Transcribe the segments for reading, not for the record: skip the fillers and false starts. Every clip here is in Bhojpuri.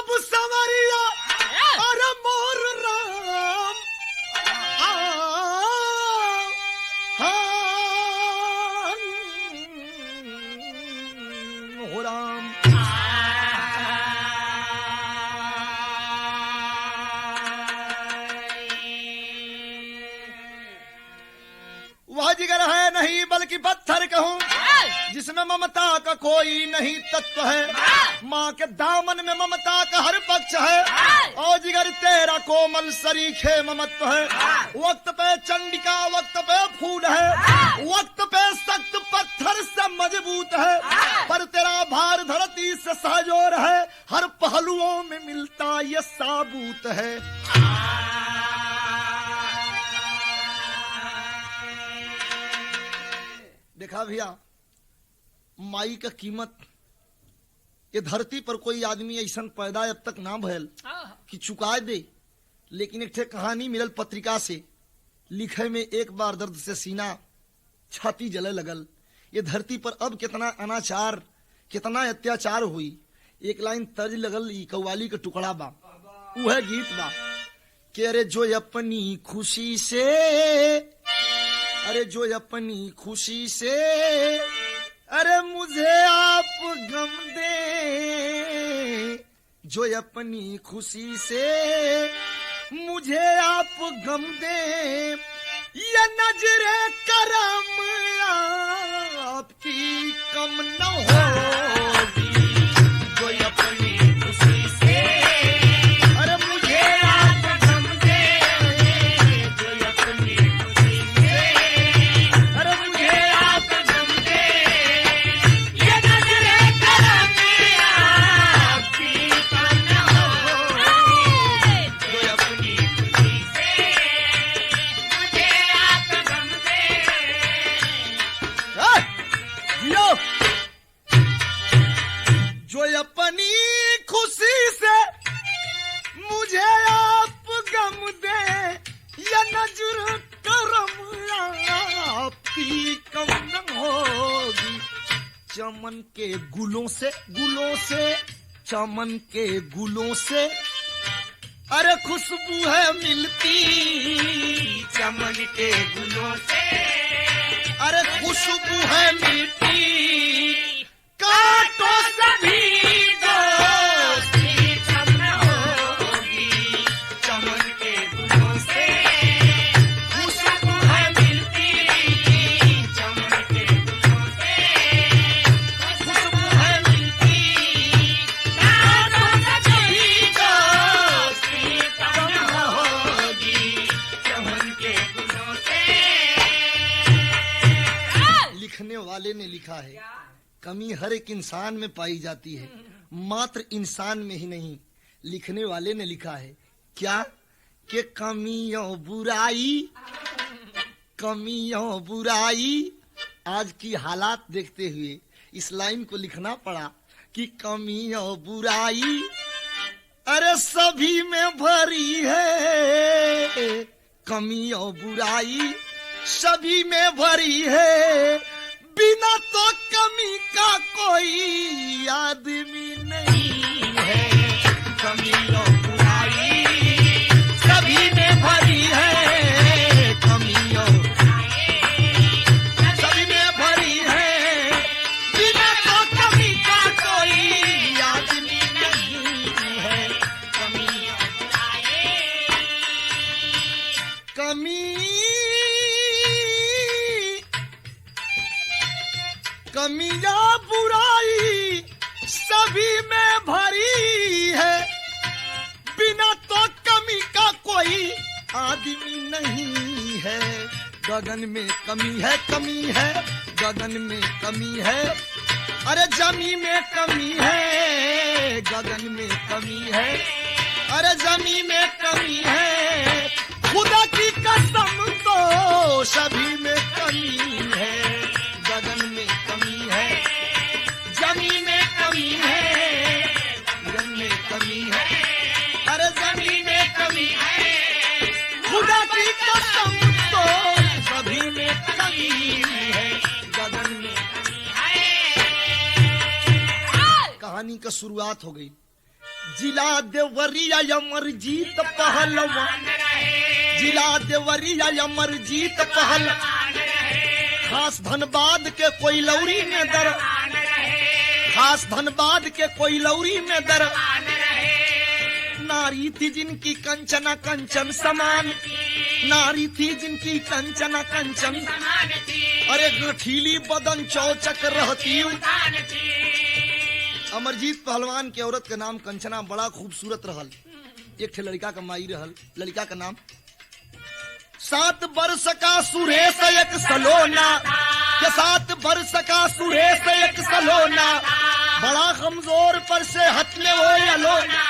सब संवरिया अरे मोर राम हो राम। वह जिगर है नहीं बल्कि पत्थर कहूँ जिसमें ममता का कोई नहीं तत्व है। माँ के दामन में ममता का हर पक्ष है और जिगर तेरा कोमल सरीखे ममत्व है। वक्त पे चंडिका वक्त पे फूल है, वक्त पे सख्त पत्थर से मजबूत है, पर तेरा भार धरती से सहजोर है। हर पहलुओं में मिलता ये साबूत है। देखा भैया माई का कीमत ये धरती पर कोई आदमी ऐसा पैदा अब तक ना भयल कि चुका दे। लेकिन एक ठे कहानी मिलल पत्रिका से लिखे में एक बार दर्द से सीना छाती जले लगल। ये धरती पर अब कितना अनाचार कितना अत्याचार हुई। एक लाइन तर्ज लगल ई कव्वाली का टुकड़ा बा, वह गीत बा कि अरे जो अपनी खुशी से अरे जो अपनी खुशी से अरे मुझे आप गम दे, जो अपनी खुशी से मुझे आप गम दे, ये नजरे करम आपकी कम न होगी। जो अपनी खुशी से अरे मुझे आप गम दे, जो अपनी खुशी से अरे मुझे आप गम दे, ये नजरे करम आपकी कम न होगी। जो अपनी खुशी से मुझे आप गम दे। जियो जो अपनी खुशी से मुझे आप गम दे, ये नजर करम आपकी कम न होगी। चमन के गुलों से चमन के गुलों से अरे खुशबू है मिलती, चमन के गुलों से अरे खुशबू है मिलती। कांटों से भी दोस्ती कम न होगी। चमन के गुलों से खुशबू है मिलती, चमन के गुलों से खुशबू है मिलती। कांटों से भी दोस्ती कम न होगी। चमन के गुलों से। लिखने वाले ने लिखा है कमी हर एक इंसान में पाई जाती है, मात्र इंसान में ही नहीं। लिखने वाले ने लिखा है क्या कि कमियों बुराई आज की हालात देखते हुए इस लाइन को लिखना पड़ा कि कमियों बुराई अरे सभी में भरी है। कमियों बुराई सभी में भरी है, बिना तो कमी का कोई आदमी नहीं है। कमियों बुराई सभी में भरी है, कमियों सभी में भरी है, बिना तो कमी का कोई आदमी नहीं है। कमियों बुराई कमियां बुराई सभी में भरी है, बिना तो कमी का कोई आदमी नहीं है। गगन में कमी है गगन में कमी है, अरे जमी में कमी है, गगन में कमी है, अरे जमी में कमी है। खुदा की कसम तो सभी में कमी है। गगन में कमी है, जमी में कमी है, गगन में कमी है, अरे जमी में कमी है। खुदा की कसम तो सभी में कमी है, गगन में कमी है। कहानी का शुरुआत हो गई। जिला देवरिया अमरजीत पहलवान, जिला देवरिया अमरजीत पहलवान, खास धनबाद के कोइलौरी में दर, खास धनबाद के कोइलौरी में दर, नारी थी जिनकी कंचना कंचन समान, नारी थी जिनकी कंचना कंचन, अरे गठीली बदन चौचक रहती। अमरजीत पहलवान के औरत का नाम कंचना बड़ा खूबसूरत रहल। एक ठे लड़का का माई रहल, लड़का का नाम 7 वर्ष का सुरेश एक सलोना, के 7 वर्ष का सुरेश एक सलोना, बड़ा कमजोर पर से हथले हो अलोना।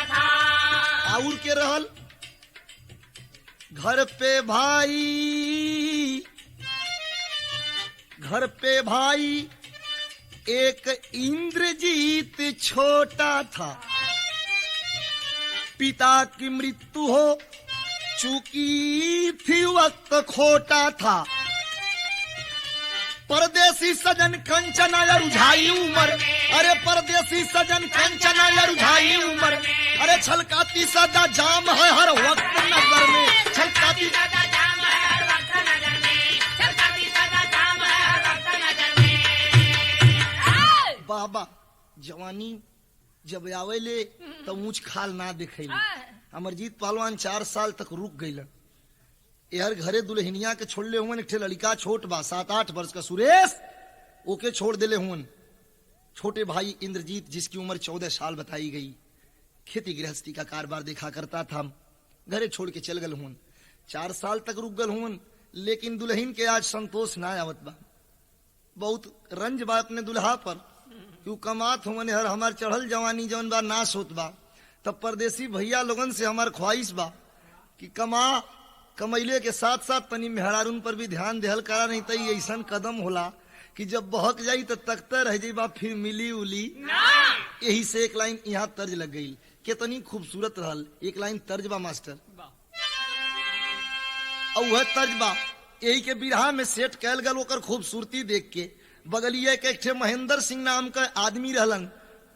और के रहल घर पे भाई, घर पे भाई एक इंद्रजीत छोटा था, पिता की मृत्यु हो चूकी थी वक्त खोटा था, परदेसी सजन कंचना रुझाई उमर, अरे परदेसी सजन कंचना रुझाई उमर, अरे छलकाती सदा जाम है हर वक्त नजर में, छलकाती सदा जाम है हर वक्त नजर में, छलकाती सदा जाम है हर वक्त नजर में। बाबा जवानी जब आवेले तो ऊंच खाल ना देखेले। अमरजीत पहलवान 4 साल तक रुक गईलन। यार घरे दुल्हनिया के छोड़ले हुए, एक लड़का छोट बा 7-8 वर्ष का सुरेश, ओके छोड़ देले हुए। छोटे भाई इंद्रजीत जिसकी उम्र 14 साल बताई गई, खेती गृहस्थी का कारोबार देखा करता था, घरे छोड़ के चल गल हुए। 4 साल तक रुक गल हुए, लेकिन दुल्हन के आज संतोष ना आवत बा, बहुत रंज बा अपने दुल्हा पर, क्यों कमात हुए हर हमार चढ़ल जवानी जवन बा नाश होत बा। तब परदेसी भैया लोगन से हमार ख्वाहिश बा कि कमैले के साथ साथ तनी मेहरारून पर भी ध्यान देहल करा, नहीं तो ऐसा कदम होला कि जब बहक जाई तो तकते रह जाई बा फिर मिली उली। यही से एक लाइन यहाँ तर्ज लग गई, कितनी खूबसूरत रहल। एक लाइन तर्ज बा मास्टर, और वह तर्ज बा यही के बिरहा में सेट कैल गल। ओकर खूबसूरती देख के बगलिए के एक ठे महेंद्र सिंह नाम का आदमी रहलन,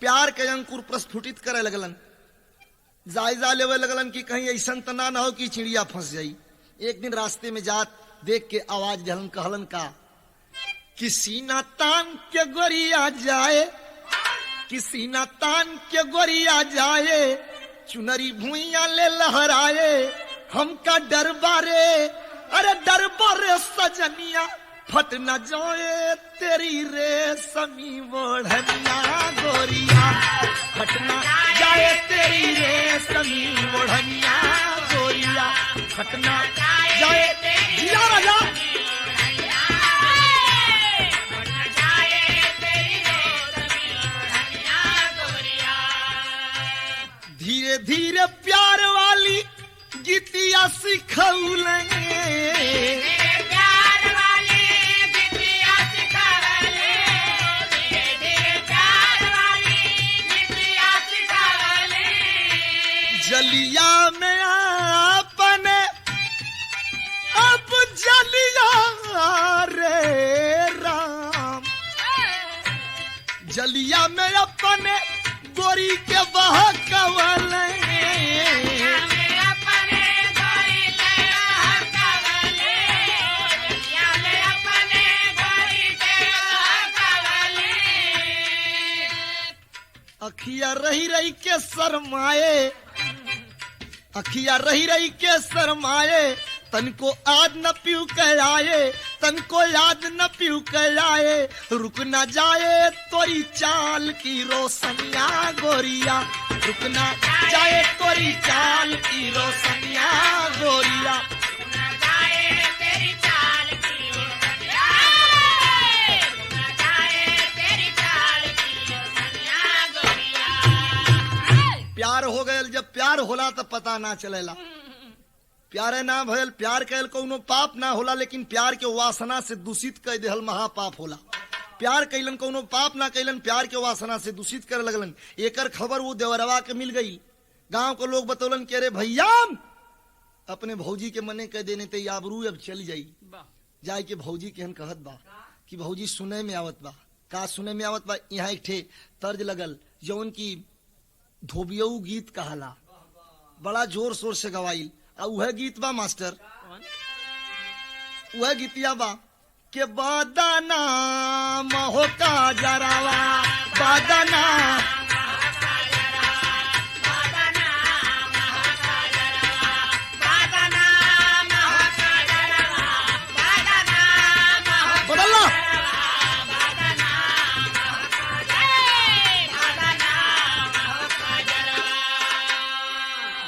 प्यार के अंकुर प्रस्फुटित करे लगलन, जायजा लेवे लगलन कि कहीं ऐसा तना ना हो कि चिड़िया फंस जाई। एक दिन रास्ते में जात देख के आवाज दहलन, कहलन का किसी ना तान के गोरिया जाए, किसी ना तान के गोरिया जाए, चुनरी भुइया ले लहराए, हमका डर बारे, अरे डर बारे सजनिया, फट न जाए तेरी रेशमी ओढ़निया गोरिया, फट न जाए तेरी रेशमी ओढ़निया गोरिया, फट न जाए जिया राजा। धीरे धीरे प्यार वाली गीतिया सिखौलेंगे, जलिया में अपने अब जलिया रे राम, जलिया में अपने गोरी के बहकवल, अखिया रही रही के शरमाए, अखिया रही रही के शरमाए, तनको आज न पीऊ कह आए, तनको याद न पीऊ कह आए, रुक न जाए तोरी चाल की रोशनिया गोरिया, रुक न जाए तोरी चाल की रोशनिया गोरिया, रुक न जाए तेरी चाल की रोशनिया, रुक न जाए तेरी चाल की रोशनिया गोरिया। प्यार हो गए, जब प्यार होला तो पता ना चलेला, प्यारे ना भयल, प्यार कैल कोनो पाप ना होला, लेकिन प्यार के वासना से दूषित कर देहल महापाप होला। प्यार कैलन कोनो पाप ना कैलन, प्यार के वासना से दूषित करे लगलन। एकर खबर वो देवरवा के मिल गई, गांव के लोग बतौलन कि अरे भैया अपने भौजी के मने कह देने ते आबरू अब चल जाई, जाए के भौजी के हन कहत बा कि भौजी सुने में आवत बा, का सुने में आवत बा, यहाँ एक ठे तर्ज लगल जौन की धोबियऊ गीत कहला, बड़ा जोर शोर से गवाइल। आ वह गीत बा मास्टर, वह गीतिया बा के बादाना महो का जरावा, बादाना बदलना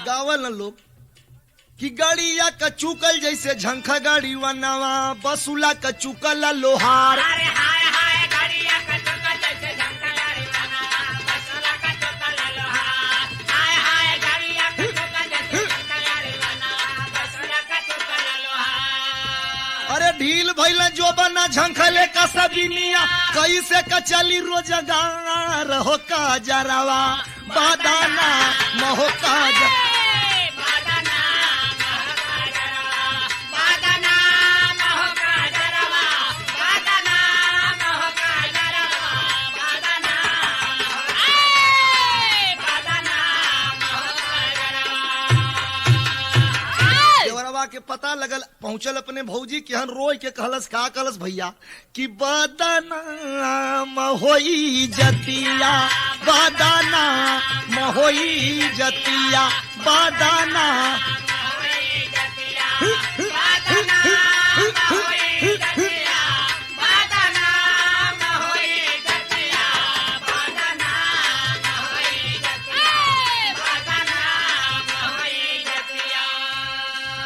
गावल लोग कि गाड़िया का चुकल जैसे झंखा गाड़ी वनावा, बसुला का चुकल लोहार। अरे ढील भैल जो बना झंखले का सबनिया, कैसे का चली रोजगार हो का जरावा, बादाना महो का के पता लगल, पहुंचल अपने भौजी के हन रोय के कहलस, का कहलस भैया कि बादाना महोई जतिया, बादाना महोई जतिया, बादाना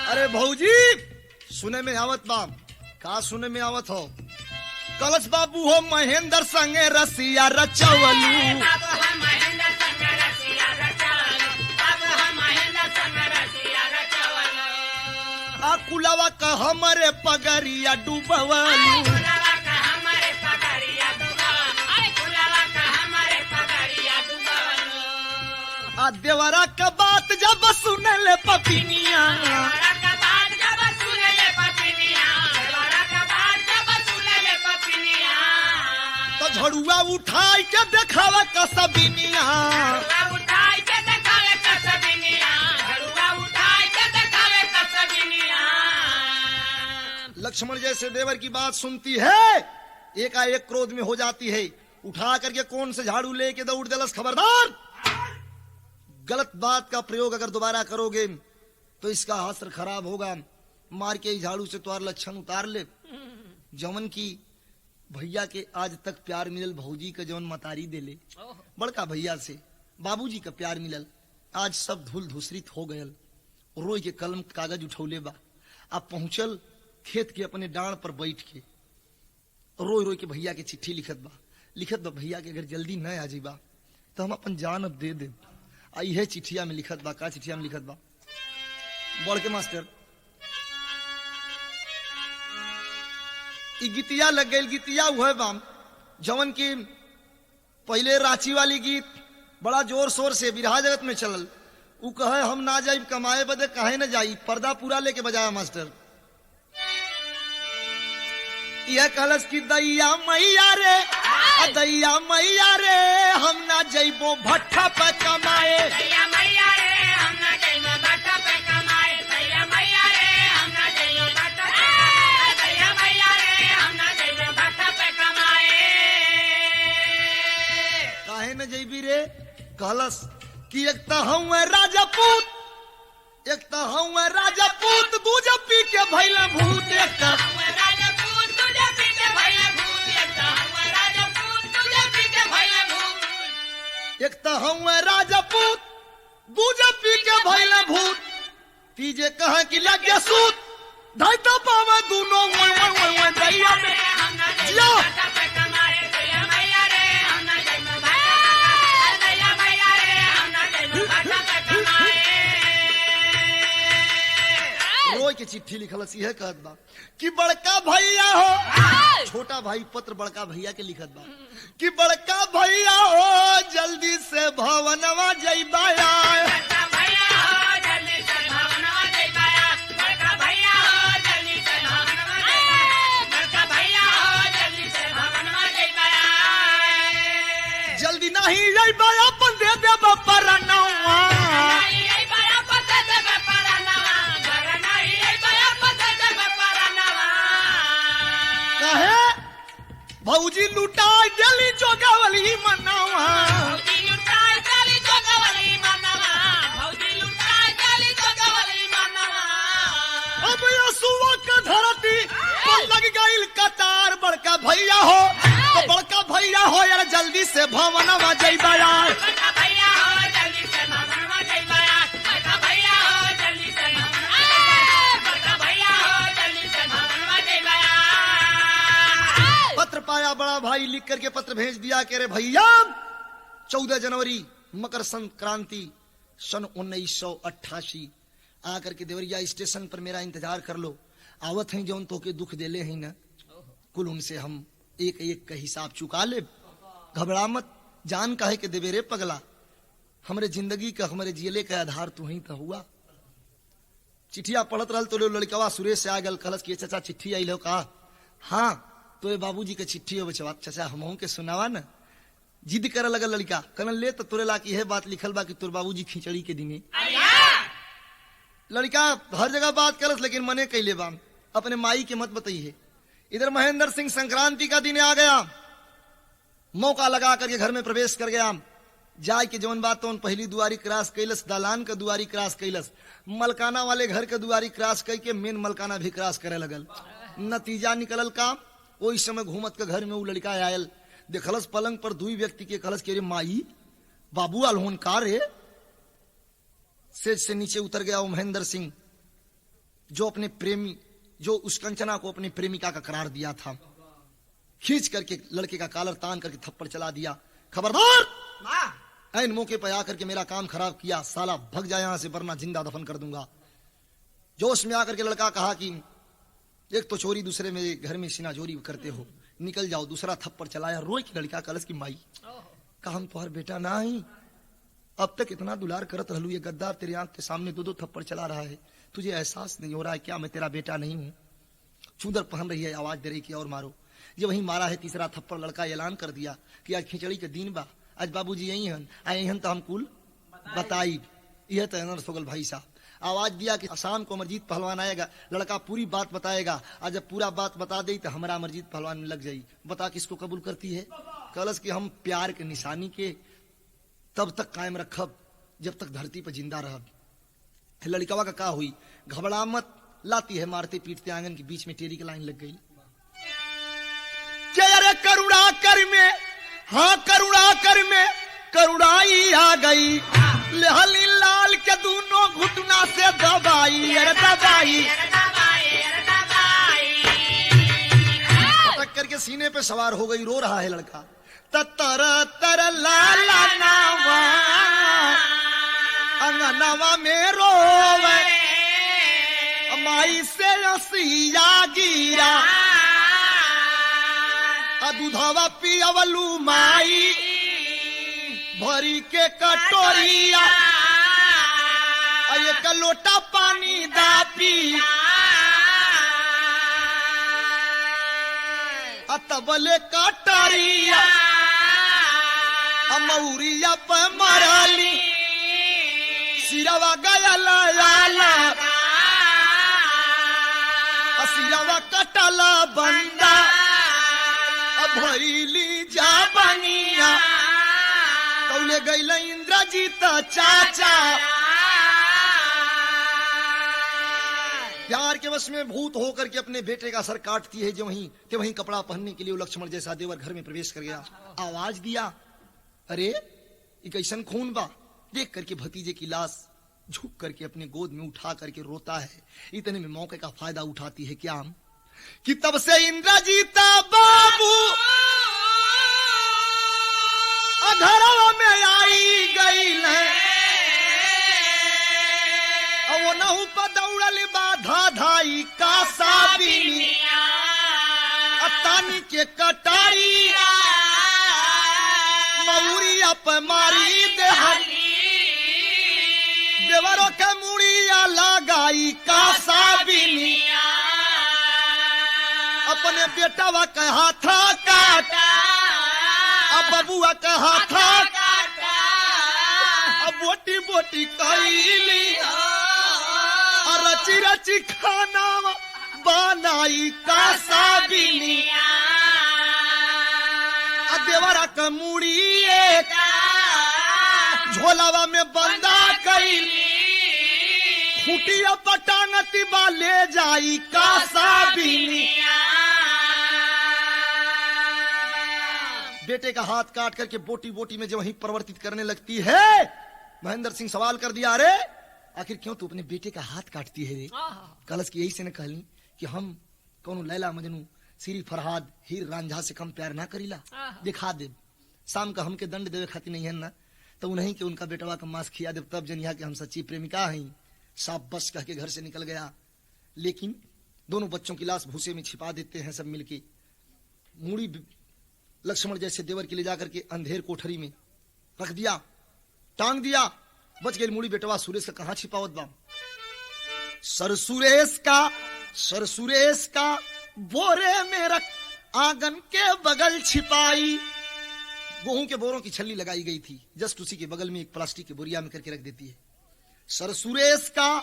अरे भौजी सुने में आवत बा, का सुने में आवत हो? कलश बाबू हो महेंद्र संगे रसिया रचवलू, आ कुलावा का हमारे पगरिया डूबवलू, आ देवरा का बात जब सुनले पपिनिया, तो झड़ुआ उठाई के देखावा का सबनिया, लक्ष्मण जैसे देवर की बात सुनती है, एकाएक क्रोध में हो जाती है, उठा करके कौन से झाड़ू लेके दौड़ देलस, खबरदार गलत बात का प्रयोग अगर दोबारा करोगे तो इसका असर खराब होगा, मार के झाड़ू से तुम्हारा लक्षण उतार ले। जवन की भैया के आज तक प्यार मिलल, भौजी का जवन मतारी दे ले, बड़का भैया से बाबूजी का प्यार मिलल, आज सब धूल धूसरित हो गयल। रोई के कलम कागज उठौले बा, अब पहुंचल खेत के अपने डांड पर बैठ के रोई रोई के भैया के चिट्ठी लिखत बा भैया के अगर जल्दी न आ जाइबा तो हम अपन जान अब दे दे। आई है चिट्ठिया में लिखत बा, का चिट्ठिया में लिखत बा? बढ़ के मास्टर गीतिया लग गई, गीतिया हुए बाम जवन की पहले रांची वाली गीत बड़ा जोर शोर से बिरहा जगत में चलल, उ कहे हम ना जाई कमाए बदे, काहे न जाई, पर्दा पूरा लेके बजाया मास्टर। यह कलश की दैया मैया रे, दैया मैया रे हम ना जइबो भट्ठा पे कमाए, दैया मैया रे हम ना जइबो भट्ठा पे कमाए, दैया मैया रे हम ना जइबो भट्ठा पे, दैया मैया रे हम ना जइबो भट्ठा पे कमाए। काहे न जइबी रे? कलश कि एक तो हूँ राजपूत, एक तो हूँ राजपूत, दूजा पी के भइला भूत, एक तो एक तो हूँ राजपूत, दूजा पी के भइला भूत, तीजे कहा कि लग गया सूत, धरता पावा दोनों दैया में जियो। रोई के चिट्ठी लिखल है कहत बा कि बड़का भैया हो, छोटा भाई पत्र बड़का भैया के लिखत बा कि बड़का भैया हो जल्दी से भवनवा जइबाया, जल्दी ना नहीं आई बाया बंदे दे परनवा कहे भौजी लुटाई दिली जोगवली मनवा अब यसुआ का धरती पर लग गई कतार बड़का भैया हो तो बड़का भैया हो यार जल्दी से भवनवा जइबा यार पत्र पाया बड़ा भाई लिख करके पत्र भेज दिया कि रे भैया 14 जनवरी मकर संक्रांति सन 1988 आकर के देवरिया स्टेशन पर मेरा इंतजार कर लो। आवत हैं जौन तो के दुख देले हैं ना कुल उनसे हम एक एक का हिसाब चुका ले। घबरा मत जान काहे के देवे रे पगला हमरे जिंदगी का हमारे जिले का आधार तू ही तो हुआ। चिट्ठिया पढ़त रहल तो लड़कवा सुरेश से आ गल कहलस कि चाचा चिट्ठी आई लो का हाँ तो बाबूजी के चिट्ठी हो बचवा चाचा हमहू के सुनावा ना। जिद करे लगल लड़का कहन ले तो तोरे ला की है बात लिखल बा कि तोर बाबूजी खिचड़ी के दिने। लड़का हर जगह बात करस लेकिन मने कैले बा अपने माई के मत बताइए। इधर महेंद्र सिंह संक्रांति का दिन आ गया मौका लगा करके घर में प्रवेश कर गया। जाय के जवन बात तो पहली दुआरी क्रॉस कैलस दालान का दुआरी क्रॉस कैलस मलकाना वाले घर के दुआरी क्रॉस करके मेन मलकाना भी क्रॉस करे लगल। नतीजा निकलल का ओई समय घूमत के घर में वो लड़का आयल देखलस पलंग पर दुई व्यक्ति के कहलस के रे माई बाबू अलहोन का रे। सेज से नीचे उतर गया वो महेंद्र सिंह जो अपने प्रेमी जो उस कंचना को अपनी प्रेमिका का करार दिया था खींच करके लड़के का कॉलर तान करके थप्पड़ चला दिया। खबरदार ऐन मौके पर आकर के मेरा काम खराब किया साला भग जाए यहां से वरना जिंदा दफन कर दूंगा। जोश में आकर के लड़का कहा कि एक तो चोरी दूसरे में घर में सीना चोरी करते हो निकल जाओ। दूसरा थप्पड़ चलाया रोई की लड़का कलश की माई का हम तुम्हार बेटा ना ही अब तक इतना दुलार करत रहलू ये गद्दार तेरी आंख के सामने दो थप्पड़ चला रहा है तुझे एहसास नहीं हो रहा है क्या मैं तेरा बेटा नहीं हूँ। चूदर पहन रही है आवाज दे रही कि और मारो। जब वही मारा है तीसरा थप्पड़ लड़का ऐलान कर दिया कि आज खिचड़ी के दिन बा आज बाबूजी यही हन आए हन तो हम कुल बताई यह तो सोगल भाई साहब आवाज दिया कि शाम को अमरजीत पहलवान आएगा लड़का पूरी बात बताएगा आज जब पूरा बात बता दे तो हमारा अमरजीत पहलवान में लग जाई। बता किसको कबूल करती है कलश कि हम प्यार के निशानी के तब तक कायम रखब जब तक धरती पर जिंदा रहब। लड़कवा का का हुई घबरा मत लाती है मारते पीटते आंगन के बीच में टेरी की लाइन लग गई। करुणा कर में हाँ करुणा कर में करुणाई आ गई लहली लाल के दोनों घुटना से दबाई अरे दबाई पटक करके सीने पे सवार हो गई रो रहा है लड़का तर तर लाला नावा अंगनावा में रोवे माई से रसिया गिरा दूधवा पियावलू माई भरी के कटोरिया एक लोटा पानी दा पी तबले कटोरिया मऊरिया पे मरली सिरवा गया लाला सिरवा कटला बंदा भैली जा बनिया कौले गैल इंद्रजीत चाचा प्यार के वश में भूत होकर के अपने बेटे का सर काटती है जो वहीं कपड़ा पहनने के लिए लक्ष्मण जैसा देवर घर में प्रवेश कर गया। आवाज दिया अरे ये कैसन खून बा देख करके भतीजे की लाश झुक करके अपने गोद में उठा करके रोता है। इतने में मौके का फायदा उठाती है क्या कि तब से इंद्रजीत बाबू घरवा में आई गई वो नहु पर दौड़ल बाधा धाई का साबिनी तानी के कटारी मऊरिया पे मारी देवरों के मुड़िया लगाई का साबिनी अपने बेटावा कहा था काट अब बबुआ कहा था बोटी बोटी कैली रची रची खाना बनाई कासा बिनिया देवरा का मुड़ी झोलावा में बंदा कैली खुटिया पटांगती बा ले जाई कासा बिनिया। बेटे का हाथ काट करके बोटी बोटी में जब वहीं परिवर्तित करने लगती है, महेंद्र सिंह सवाल कर दिया, अरे आखिर क्यों तू अपने बेटे का हाथ काटती है रे? कलश की यही से न कहली कि हम कौन लैला मजनू श्री फरहाद हीर रांझा से कम प्यार ना करीला, दिखा दे शाम का हमके दंड देवे खाती नहीं है ना, तो उन्हीं के उनका बेटवा का मांस खिया दे, तब जनिया के हम सच्ची प्रेमिका हैं। साफ बस कह के घर से निकल गया, लेकिन दोनों बच्चों की लाश भूसे में छिपा देते हैं सब मिलके। मूड़ी लक्ष्मण जैसे देवर के ले जाकर के अंधेर कोठरी में रख दिया, टांग दिया, बच गई मूड़ी। बेटवा सुरेश का कहां छिपावत बा? सर सुरेश का बोरे में रख आंगन के बगल छिपाई। गेहूं के बोरों की छल्ली लगाई गई थी, जस्ट उसी के बगल में एक प्लास्टिक के बोरिया में करके रख देती है। सर सुरेश का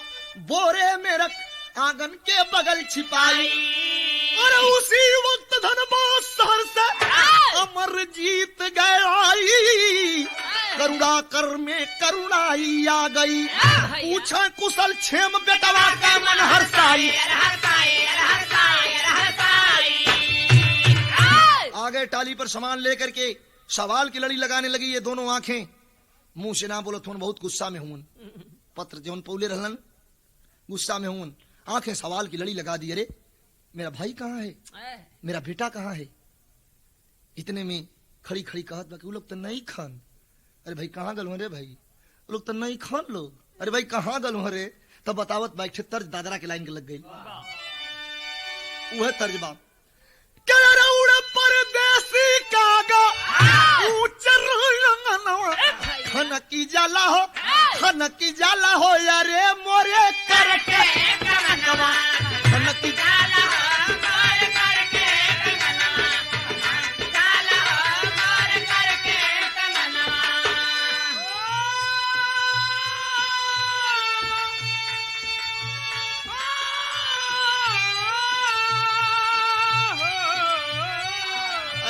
बोरे में रख आंगन के बगल छिपाई। और उसी वक्त धनबाद शहर से अमर जीत गई, करुणा कर में करुणाई आ गई। पूछा कुशल क्षेम बेटवा का मन हर्षाई। आगे टाली पर सामान लेकर के सवाल की लड़ी लगाने लगी। ये दोनों आंखें मुंह से ना बोलो थोन, बहुत गुस्सा में हूं। पत्र जौन पौले रहलन गुस्सा में हूं, आंखें सवाल की लड़ी लगा दी। अरे मेरा भाई कहाँ है, मेरा बेटा कहाँ है? इतने में खड़ी खड़ी कहत बा कि वो लोग तो नहीं खान। अरे भाई कहाँ गल रे भाई, वो लोग तो नहीं खान लोग। अरे भाई कहाँ गल रे? तब बतावत बाइक से तर्ज दादरा के लाइन के लग गई। वह तर्ज बाप परदेसी कागा खनकी जाला हो, खनकी जाला हो यारे मोरे करके खनकी जाला हो मोरे करके जाला हो मोरे करके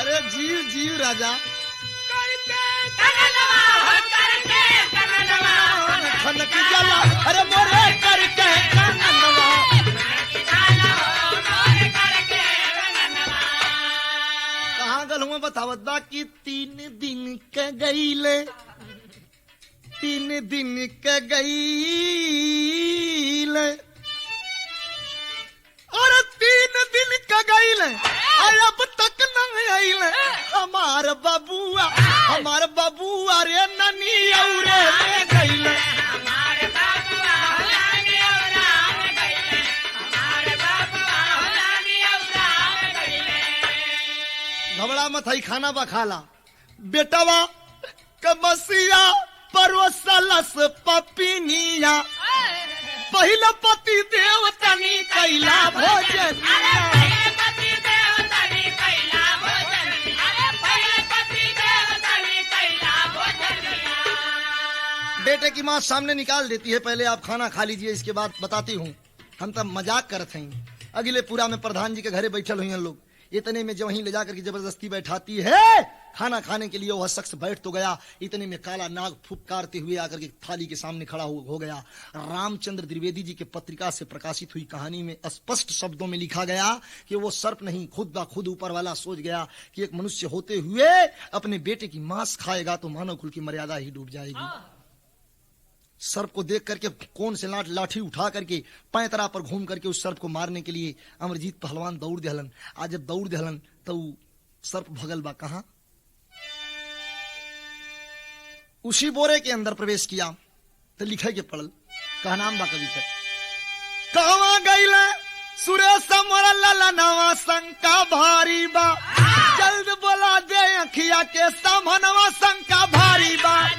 अरे जीव जीव राजा खनकी जाला अरे मोरे करके कहाँ गल हुआ बतावत बा कि 3 दिन के गईले, 3 दिन के गईले और 3 दिन के गईले अब तक नहीं आइले हमार बाबुआ रे ननी औरे गईले। घबड़ा मत हई खाना बखाला बेटवा कमसिया परोसलस पपिनिया पहिला पति देवतनी कैला भोजन। बेटे की माँ सामने निकाल देती है, पहले आप खाना खा लीजिए, इसके बाद बताती हूँ। हम तब मजाक करते हैं। अगले पूरा में प्रधान जी के घरे बैठल हुई हैं लोग, इतने में जब वहीं ले जाकर के जबरदस्ती बैठाती है खाना खाने के लिए। वह शख्स बैठ तो गया, इतने में काला नाग फुफकारते हुए आकर के थाली के सामने खड़ा हो गया। रामचंद्र द्विवेदी जी के पत्रिका से प्रकाशित हुई कहानी में स्पष्ट शब्दों में लिखा गया कि वो सर्प नहीं, खुद ब खुद ऊपर वाला सोच गया कि एक मनुष्य होते हुए अपने बेटे की मांस खाएगा तो मानव कुल की मर्यादा ही डूब जाएगी। सर्प को देख करके कौन से लाठी उठा करके पैतरा पर घूम करके उस सर्प को मारने के लिए अमरजीत पहलवान दौड़ दहलन। आज जब दौड़ दहलन तो सर्प भगल बा कहा, उसी बोरे के अंदर प्रवेश किया तो लिखे के पड़ल कहा नाम बा कवि का कहवा गईला सुरेश मोरला नवा शंका भारी बा जल्द बोला दे अखिया के सामनवा शंका भारी बा।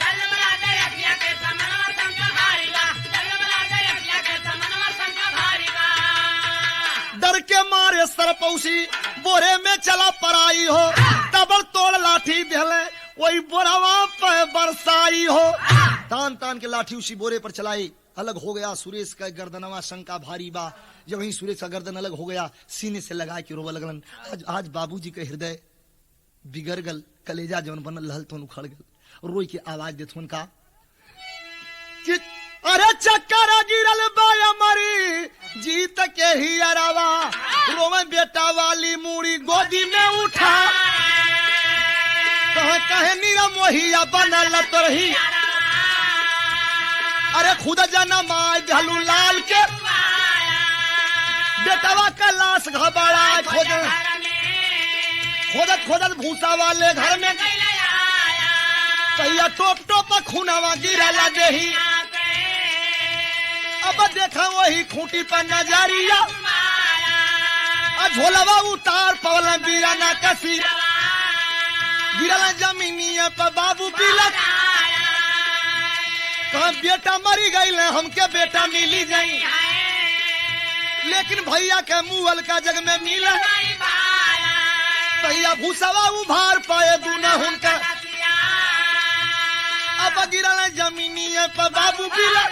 डर के मारे सरपौसी बोरे में चला पराई हो तबल तोड़ लाठी देले वही बोरावा पे बरसाई हो। तान तान के लाठी उसी बोरे पर चलाई। अलग हो गया सुरेश का गर्दनवा, शंका भारी बा। जब वही सुरेश का गर्दन अलग हो गया, सीने से लगा के रोवा लगलन। आज बाबूजी के हृदय बिगड़ गल, कलेजा जौन बनल रहल तो उखड़ गल। रोई के आवाज देत उनका कि अरे चक्कर गिरल बाया मरी जीत के ही अरावा, रोवे बेटा वाली मूड़ी गोदी में उठा, कहे नीरा मोहिया बनल तरही। अरे खुद जन्म झलू लाल के बेटवा का लाश घबरा खोदत भूसा वाले घर में कहिया टोप टोप खूनावा गिरला देही। अब देखा वही खूंटी पर नजरिया, झोलवा उतार पवला बीरा ना कसी, गिरला जमीनिया पर बाबू बिलक। कहा बेटा मरी गई, हमके बेटा मिली गई, लेकिन भैया के मुअल का जग में मिला। भैया भूसवा उभार पाए दूना उनका, अब गिरला जमीनिया पर बाबू बिलक।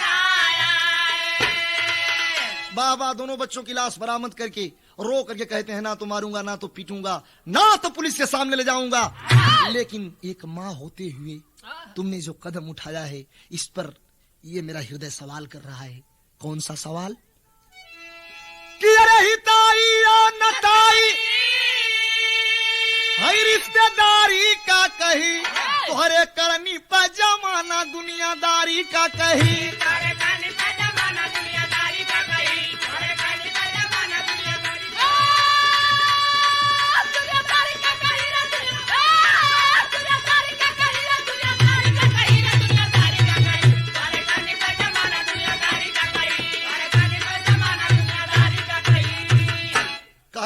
बाबा दोनों बच्चों की लाश बरामद करके रो करके कहते हैं ना तो मारूंगा, ना तो पीटूंगा, ना तो पुलिस के सामने ले जाऊंगा, लेकिन एक माँ होते हुए तुमने जो कदम उठाया है इस पर ये मेरा हृदय सवाल कर रहा है। कौन सा सवाल? कि अरे हिताई या नताई हई रिश्तेदारी का कही, तुहरे करनी पर जमाना दुनियादारी का कही।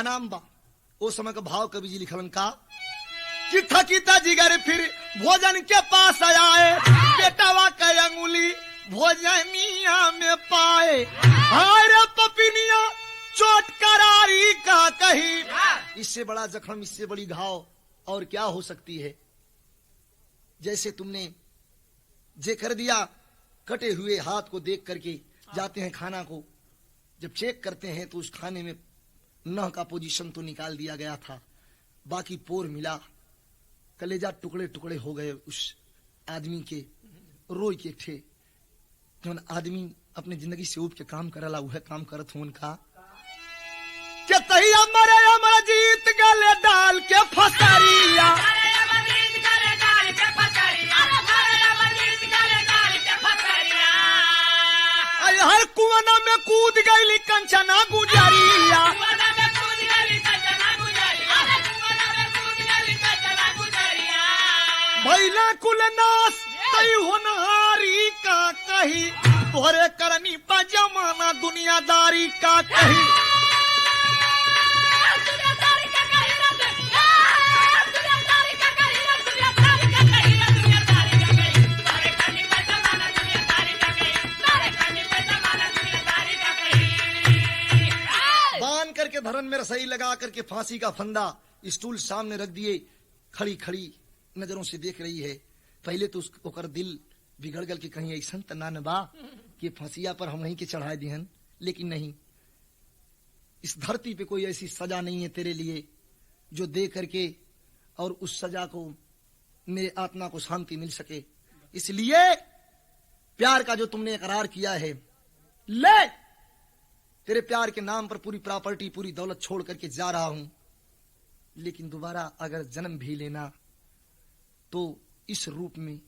नाम बा ओ समय का भाव कवि जी लिखलन का कि थकीता जिगर फिर भोजन के पास आए, बेटावा का अंगुली भोजनिया में पाए, हाय पपिनिया चोट करारी का कही। इससे बड़ा जख्म, इससे बड़ी घाव और क्या हो सकती है। जैसे तुमने जे कर दिया, कटे हुए हाथ को देख करके जाते हैं खाना को, जब चेक करते हैं तो उस खाने में नह का पोजीशन तो निकाल दिया गया था, बाकी पोर मिला, कलेजा टुकड़े टुकड़े हो गए उस आदमी के। रोई के थे जौन आदमी अपने जिंदगी से उब के काम करला वह काम करत हूं का के तहिया मरे अमर जीत गले डाल के फसरिया, हर कुआना में कूद गई कंचना गुजरिया। भैला कुलनाश तई होनहारी का कही, तोहरे करनी पा जमाना दुनियादारी का कही। बांध करके धरन में रसई लगा करके फांसी का फंदा स्टूल सामने रख दिए, खड़ी खड़ी नजरों से देख रही है। पहले तो उसका दिल बिगड़ गल कि कहीं ऐसा तना न बा कि फांसिया पर हम वहीं के चढ़ाए दिहन, लेकिन नहीं, इस धरती पे कोई ऐसी सजा नहीं है तेरे लिए जो दे करके और उस सजा को मेरे आत्मा को शांति मिल सके। इसलिए प्यार का जो तुमने इकरार किया है, ले तेरे प्यार के नाम पर पूरी प्रॉपर्टी पूरी दौलत छोड़ करके जा रहा हूं, लेकिन दोबारा अगर जन्म भी लेना तो इस रूप में,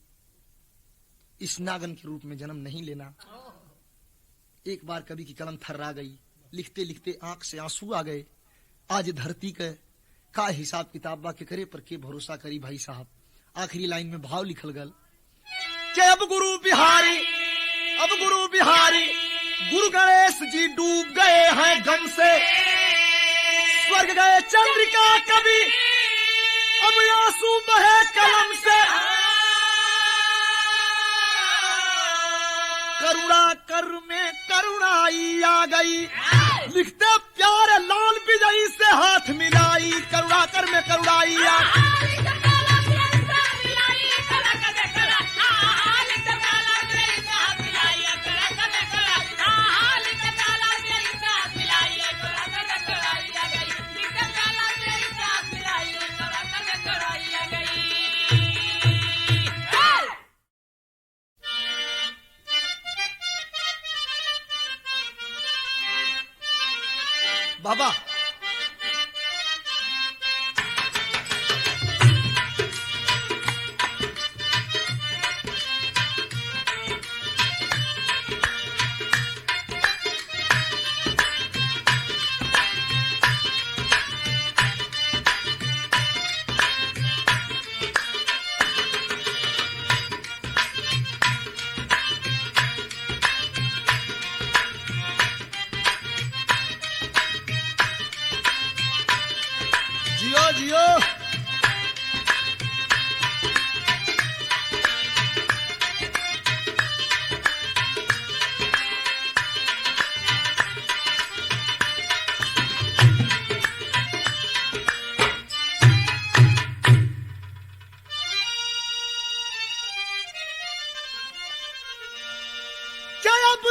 इस नागन के रूप में जन्म नहीं लेना। एक बार कवि की कलम थर्रा गई, लिखते लिखते आंख से आंसू आ गए। आज धरती का हिसाब किताब बा के करे पर के भरोसा करी भाई साहब। आखिरी लाइन में भाव लिखल गल कि अब गुरु बिहारी गुरु गणेश जी डूब गए हैं गम से, स्वर्ग गए चंद्रिका कवि अब आंसू बहे कलम से। करुणा कर में करुणाई आ गई, लिखते प्यारे लाल विजयी से हाथ मिलाई, करुणा कर में करुणाई आ गई।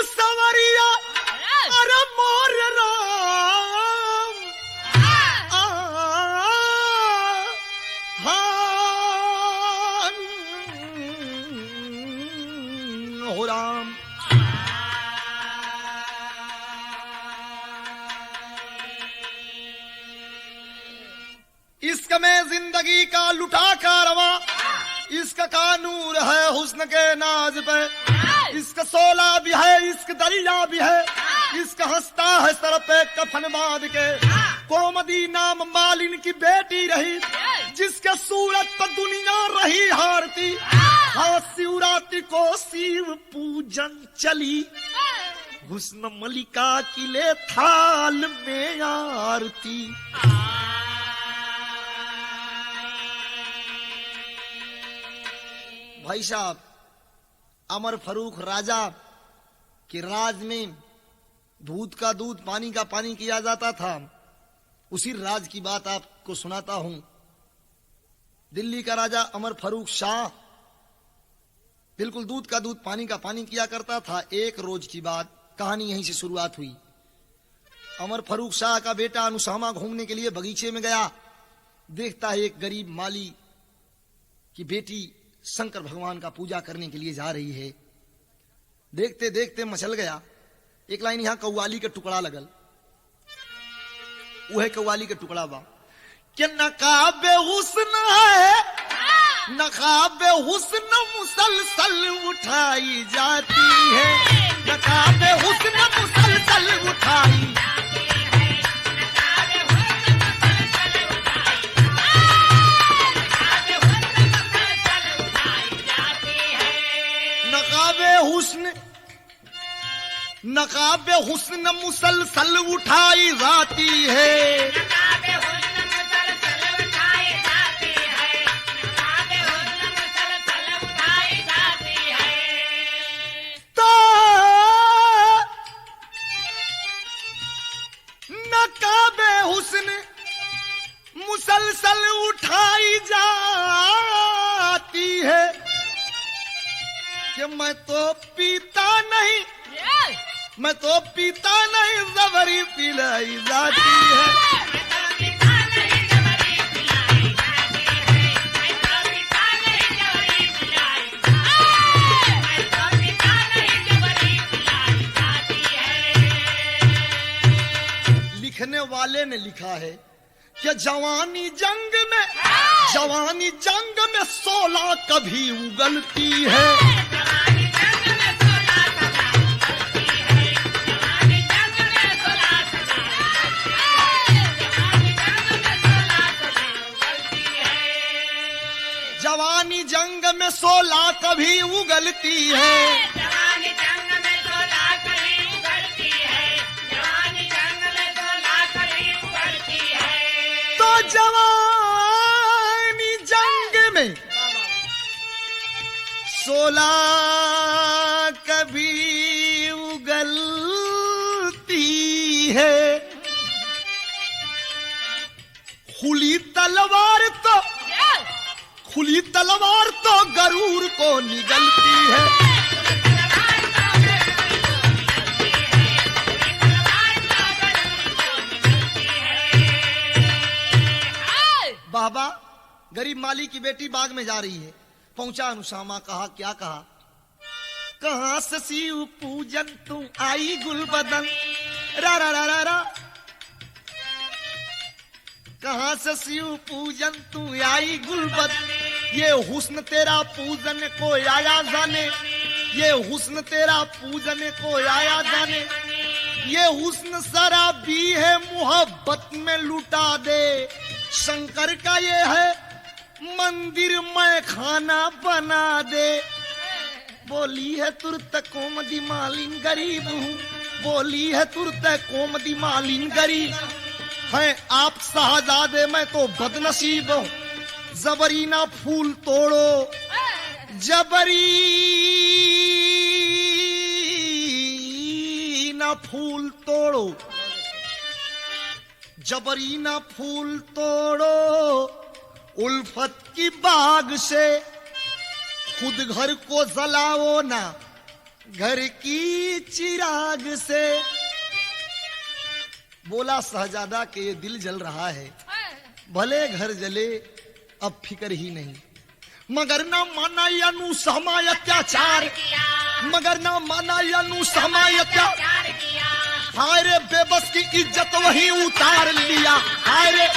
सवरिया अरे मोर राम हो राम। इश्क में जिंदगी का लुटा कारवा, इश्क का नूर है हुस्न के नाज पे, इश्क सोला भी है इश्क दरिया भी है, इश्क हंसता है सर पे कफन बांध के। कोमदी नाम मालिन की बेटी रही, जिसके सूरत पर दुनिया रही हारती। हाँ शिवरात्रि को शिव पूजन चली, हुस्न मलिका किले थाल में आरती। भाई साहब, अमर फरूख राजा के राज में दूध का दूध पानी का पानी किया जाता था। उसी राज की बात आपको सुनाता हूं। दिल्ली का राजा अमर फरूख शाह बिल्कुल दूध का दूध पानी का पानी किया करता था। एक रोज की बात, कहानी यहीं से शुरुआत हुई। अमर फरूख शाह का बेटा अनुसामा घूमने के लिए बगीचे में गया। देखता है एक गरीब माली की बेटी शंकर भगवान का पूजा करने के लिए जा रही है। देखते देखते मचल गया। एक लाइन यहां कव्वाली का टुकड़ा लगल, वो है कव्वाली का टुकड़ा बा कि नकाबे हुस्न है, नकाबे हुस्न मुसलसल उठाई जाती है, नकाबे हुस्न मुसलसल उठाई। नकाबे हुस्न मुसलसल उठाई जाती है, नकाबे हुस्न मुसलसल उठाई जाती है, नकाबे हुस्न मुसलसल उठाई जाती है। तो नकाबे हुस्न मुसलसल उठाई जाती है कि मैं तो पीता नहीं, मैं तो पीता नहीं जबरी पिलाई जाती है, मैं तो पीता नहीं जबरी पिलाई जाती है, मैं तो पीता नहीं जबरी पिलाई जाती है, मैं तो पीता नहीं जबरी पिलाई जाती है। लिखने वाले ने लिखा है कि जवानी जंग में, जवानी जंग में 16 कभी उगलती है, जवानी जंग में 16 कभी उगलती है, जवानी जंग में 16 कभी उगलती है, जवानी जंग में 16 कभी उगलती है। तो जवानी जंग में 16 कभी उगलती है, खुली तलवार तो, खुली तलवार तो गरूर को निगलती है, बाबा। गरीब माली की बेटी बाग में जा रही है। पहुंचा अनुसामा, कहा क्या कहा, कहां से शिव पूजन तू आई गुलबदन, रा रा रा रा रा, कहां से शिव पूजन तू आई गुलबदन, ये हुस्न तेरा पूजन को आया जाने, ये हुस्न तेरा पूजन को आया जाने, ये हुस्न शराबी है मोहब्बत में लुटा दे, शंकर का ये है मंदिर मैं खाना बना दे। बोली है तुरत कोमदी मालिन गरीब हूँ, बोली है तुरत कोमदी मालिन गरीब है, आप शहजादे मैं तो बदनसीब हूँ, जबरी ना फूल तोड़ो, जबरी ना फूल तोड़ो, जबरी ना फूल तोड़ो, उल्फत की बाग से खुद घर को जलाओ ना, घर की चिराग से बोला शहजादा के ये दिल जल रहा है, भले घर जले अब फिक्र ही नहीं, मगर ना माना यानु समाय अत्याचार, मगर ना माना यानु समाय अत्याचार, हाय रे बेबस की इज्जत वही उतार लिया, हाय रे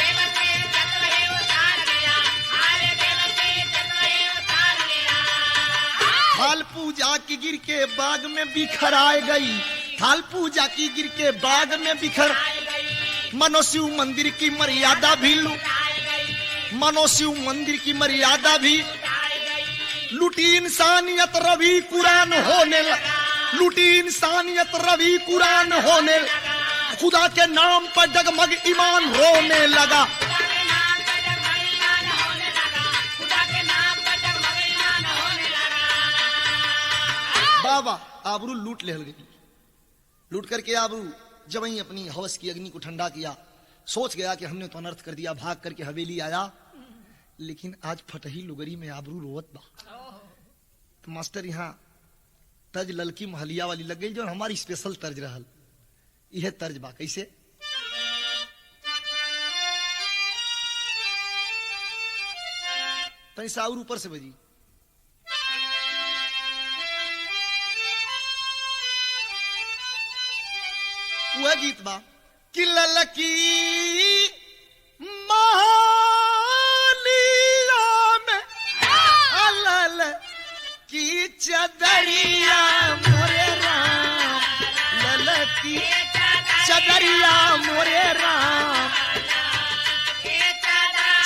थाल पूजा की गिर के बाग में बिखराए गई, थाल पूजा की गिर के बाग में बिखर, मनो शिव मंदिर की मर्यादा भी मनो शिव मंदिर की मर्यादा भी लुटी, इंसानियत रवि कुरान होने लगा, लुटी इंसानियत रवि कुरान होने, खुदा के नाम पर डगमग ईमान रोने लगा। बाबा आबरू लूट ले गई, लूट करके आबरू जब ही अपनी हवस की अग्नि को ठंडा किया, सोच गया कि हमने तो अनर्थ कर दिया, भाग करके हवेली आया, लेकिन आज फटही लुगरी में आबरू रोवत बा। तो मास्टर यहाँ तर्ज ललकी महलिया वाली लग गई, जो हमारी स्पेशल तर्ज रहल, यह तर्ज बा कैसे? तैसा और ऊपर से बजी, वह गीत बा कि ललकी महलिया में अलल की चदरिया मोरे राम, ललकी चदरिया मोरे राम,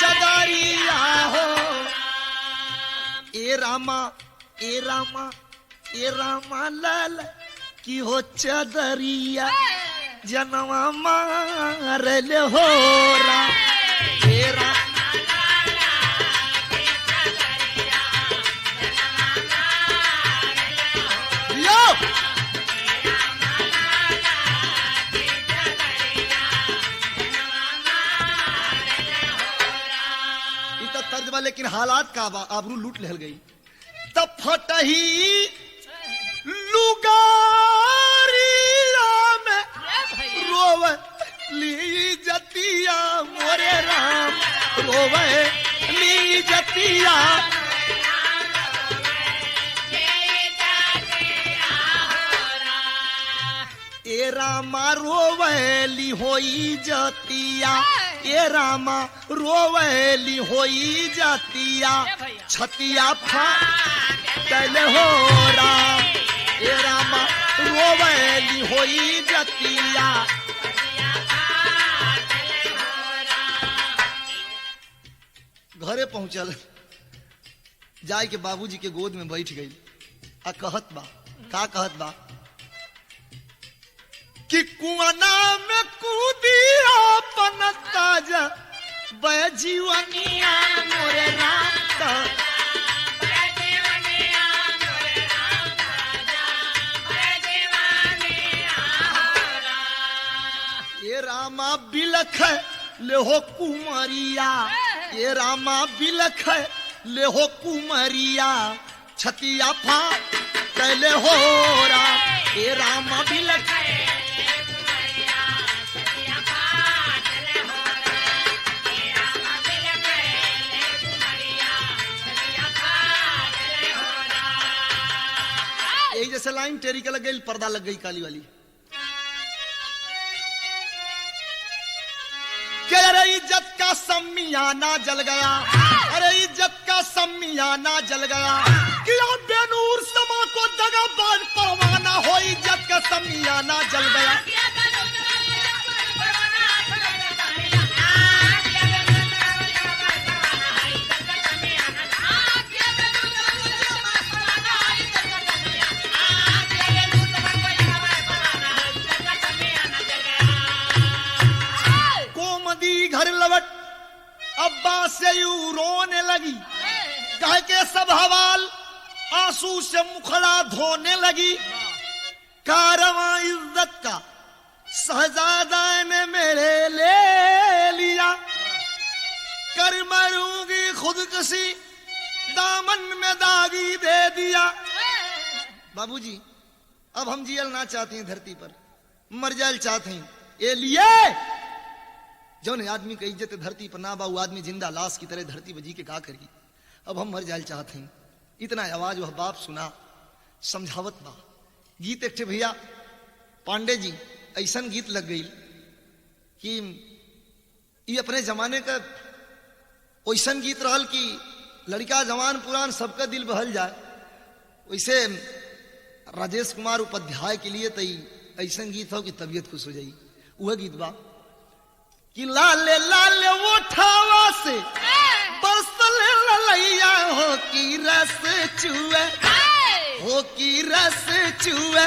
चदरिया हो ए रामा ए रामा ए रामा लल की हो चदरिया जनवा मारल हो रा, तर्जबा, लेकिन हालात का आबरू लूट लहल गई। तब फटही लुगारिया में रोव ली जतिया मोरे राम, रोव ली जतिया, ए रामा रोवली होई जतिया, ए रामा रोवली होई जतिया, छतिया फाटल हो राम, ए रामा रोवली होई जतिया। घरे पहुंचल, जाय के बाबूजी के गोद में बैठ गई, आ कहत बा, का कहत बा कि कुआना में कूदिया पनता जा बजीवनिया मोरे राम, ये रामा बिलख ले हो कुमरिया, ये रामा बिलख ले हो कुमरिया, छतिया फा कैले हो रा, ये रामा बिलख जैसे लाइन टेरी के लग गई, पर्दा लग गई काली वाली। कि अरे इज्जत का समियाना जल गया, अरे इज्जत का समियाना जल गया, कि बेनूर समा को दगाबाज परवाना हो, इज्जत का समियाना जल गया। घर लवट अब्बा से यूं रोने लगी, कह के सब हवाल आंसू से मुखड़ा धोने लगी। कारवां इज्जत का शहजादा ने मेरे ले लिया, कर मरूंगी खुदकुशी दामन में दागी दे दिया। बाबूजी अब हम जियल ना चाहते हैं धरती पर, मर जायल चाहते हैं। ए लिए जौन आदमी का इज्जत धरती पर ना बा, वो आदमी जिंदा लाश की तरह धरती पर जी के का करी। अब हम मर जायल चाहते हैं। इतना आवाज वह बाप सुना, समझावत बा। गीत एक भैया पांडे जी ऐसा गीत लग गई कि ये अपने जमाने का वैसा गीत रहल कि लड़का जवान पुरान सबका दिल बहल जाए। वैसे राजेश कुमार उपाध्याय के लिए तो ऐसा गीत हो कि तबीयत खुश हो जाई। वह गीत बा कि लाले लाले वो ठावा से बरसल ललैया हो की रस चुए, हो की रस चुए,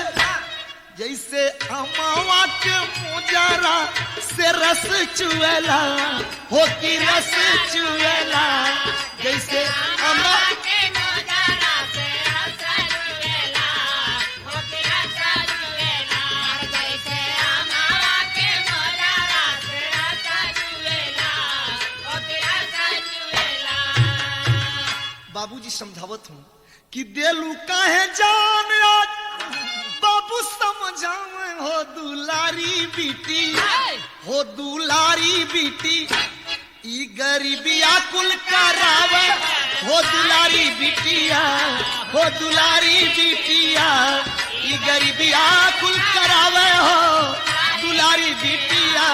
जैसे अमावा के मुजरा से रस चुएला, हो की रस चुएला, जैसे अमा के मुजरा से रस चुएला, हो की रस चुएला, जैसे अमावा के मुजरा से रस चुएला, हो की रस चुएला। बाबूजी समझावत हूँ कि देलू काहे जान आज बाबू समझावे, हो दुलारी बेटी, हो दुलारी बेटी, ई गरीबिया कुल करावे, हो दुलारी बिटिया, हो दुलारी बिटिया, ई गरीबिया कुल करावे, हो दुलारी बिटिया,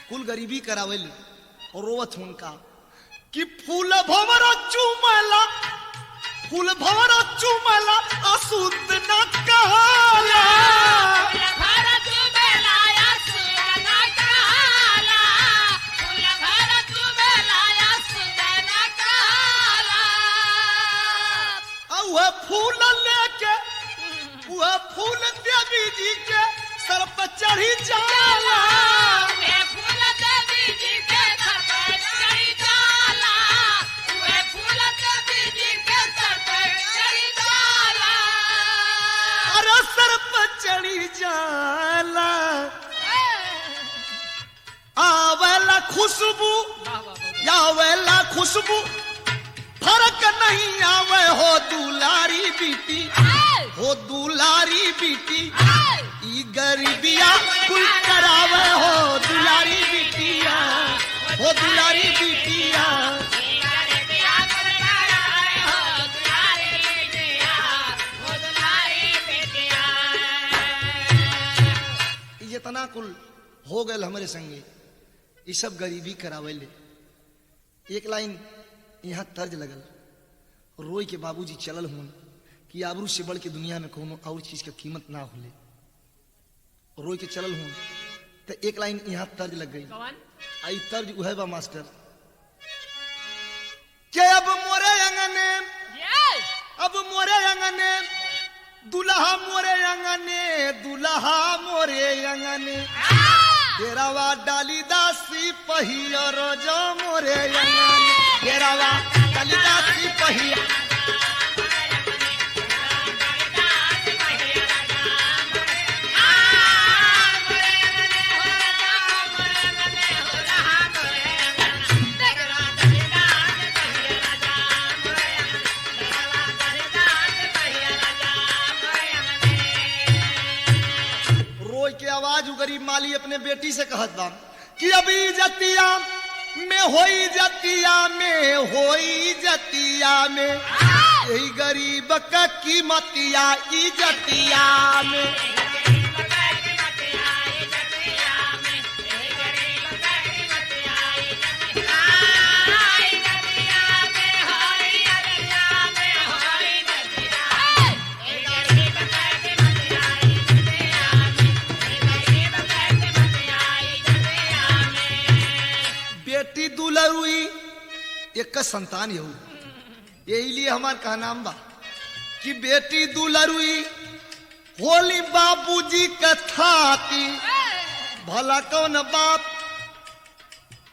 कुल गरीबी करावेली। और रोवत उनका कि फूल भंवरा चुमला, फूल भंवरा चुमला अशुद्ध न कहला, फूल भंवरा चुमला अशुद्ध न कहला, फूल भंवरा चुमला अशुद्ध न कहला। और वह फूल लेके, वह फूल देवी जी के सर पर चढ़ी जाला, फूल देवी जी के सर पर चढ़ी जाला, वह फूल देवी जी के सर पर चढ़ी जाला, अरे सर पर चढ़ी जाला, आवेला खुशबू, आवेला खुशबू, फर्क नहीं आवे, हो दुलारी बेटी, हो दुलारी बेटी, ई गरीबिया कुल करावे, हो दुलारी बिटिया, हो दुलारी बिटिया, ई गरीबिया कुल करावे, हो दुलारी बिटिया, हो दुलारी बिटिया। जितना कुल हो गए हमारे संगे, ये सब गरीबी करावे ले। एक लाइन यहाँ तर्ज लगल, रोई के बाबूजी चलल हूं कि आबरू से बढ़ के दुनिया में कोनो और चीज का कीमत ना होले। रोई के चलल हूं तो एक लाइन यहाँ तर्ज लग गई। आई तर्ज उहे बा मास्टर के अब मोरे अंगने, अब मोरे अंगने, दुल्हा मोरे अंगने, दुल्हा मोरे अंगने, डेरावा डाली दासी पहिया रोजा मोरे अंगने, डेरावा डाली दासी पहिया, गरीब माली अपने बेटी से कहत बा कि अभी जतिया में होई, जतिया में होई, जतिया में यही गरीब का कीमतिया, ई जतिया में, दुलरुई एक संतान यहू, यही लिए हमार कहा नाम बा कि बेटी दुलरुई होली बाबूजी कथाती, भला कौन बाप,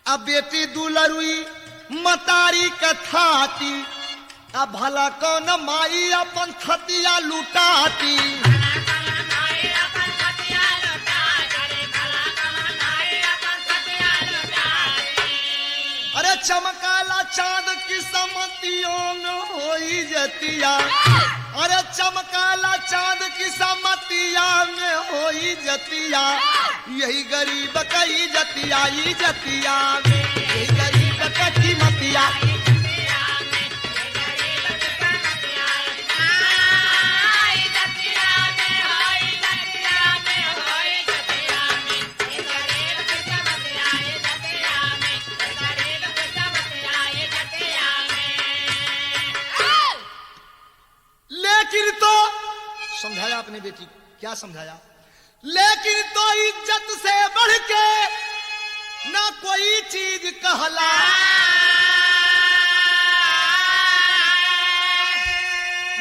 अब बेटी दुलरुई मतारी कथाती, अब भला कौन माई अपन खतिया लुटाती, अरे चमकाला चांद की समतियों में होई जतिया, अरे चमकाला चांद की समतिया में होई जतिया, यही गरीब कई जतिया, ई जतिया में यही गरीब कई मतिया। लेकिन तो समझाया अपने बेटी, क्या समझाया? लेकिन तो इज्जत से बढ़ के ना कोई चीज कहला,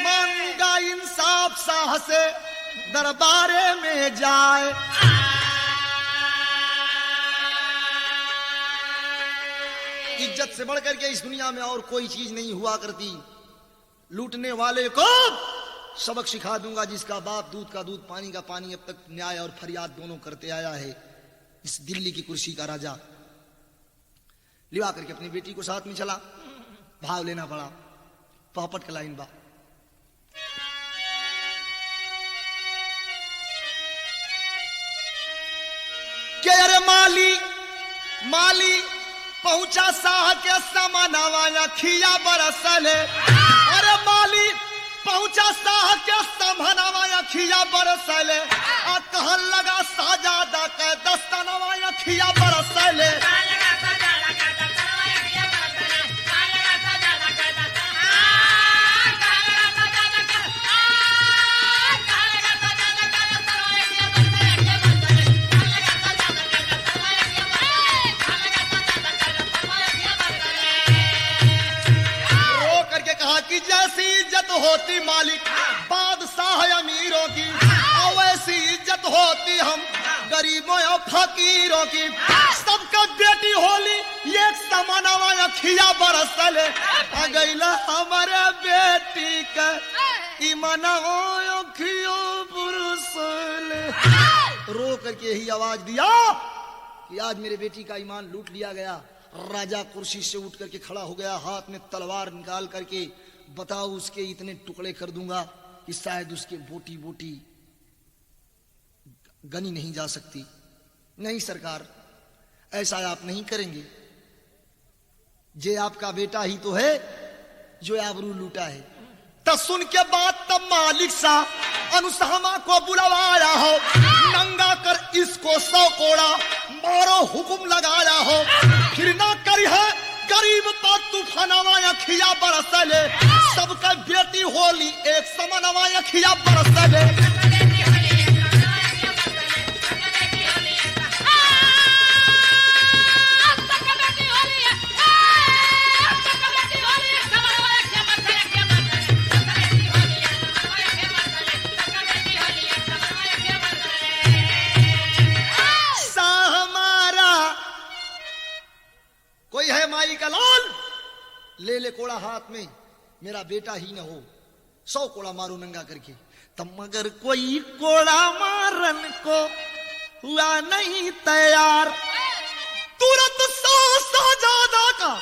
मांगा इंसाफ साह से दरबारे में जाए। इज्जत से बढ़ करके इस दुनिया में और कोई चीज नहीं हुआ करती। लूटने वाले को सबक सिखा दूंगा, जिसका बाप दूध का दूध पानी का पानी अब तक न्याय और फरियाद दोनों करते आया है। इस दिल्ली की कुर्सी का राजा लिवा करके अपनी बेटी को साथ में चला, भाव लेना पड़ा। पॉपट का लाइन बा, के अरे माली माली पहुंचा साह के समानावा अखिया बरसले, अरे माली पहुंचा साह के समानावा अखिया बरसले, आ कहन लगा साजादा के दस्तनवा अखिया बरसले। कि जैसी इज्जत होती मालिक बादशाह अमीरों की, और वैसी इज्जत होती हम गरीबों और फकीरों की। सबका बेटी होली एक समानवा अखिया बरसले, आ गईला हमारे बेटी का ईमानवा अखिया बरसले। रो करके यही आवाज दिया कि आज मेरे बेटी का ईमान लूट लिया गया। राजा कुर्सी से उठ करके खड़ा हो गया, हाथ में तलवार निकाल करके, बताओ उसके इतने टुकड़े कर दूंगा कि शायद उसके बोटी बोटी गनी नहीं जा सकती। नहीं सरकार, ऐसा आप नहीं करेंगे। जे आपका बेटा ही तो है जो आबरू लूटा है। तब सुन के बात तब मालिक सा अनुसामा को बुलवाया हो, नंगा कर इसको 100 कोड़ा मारो हुक्म लगाया हो, फिर ना करी है गरीब पर तूफानवा अखिया बरसले। सबका बेटी होली एक समानवा अखिया बरसले। कोई है माई का लाल, ले ले कोड़ा हाथ में, मेरा बेटा ही न हो। 100 कोड़ा मारो नंगा करके। तब मगर कोई कोड़ा मारन को हुआ नहीं तैयार, तुरंत 100 साजादा का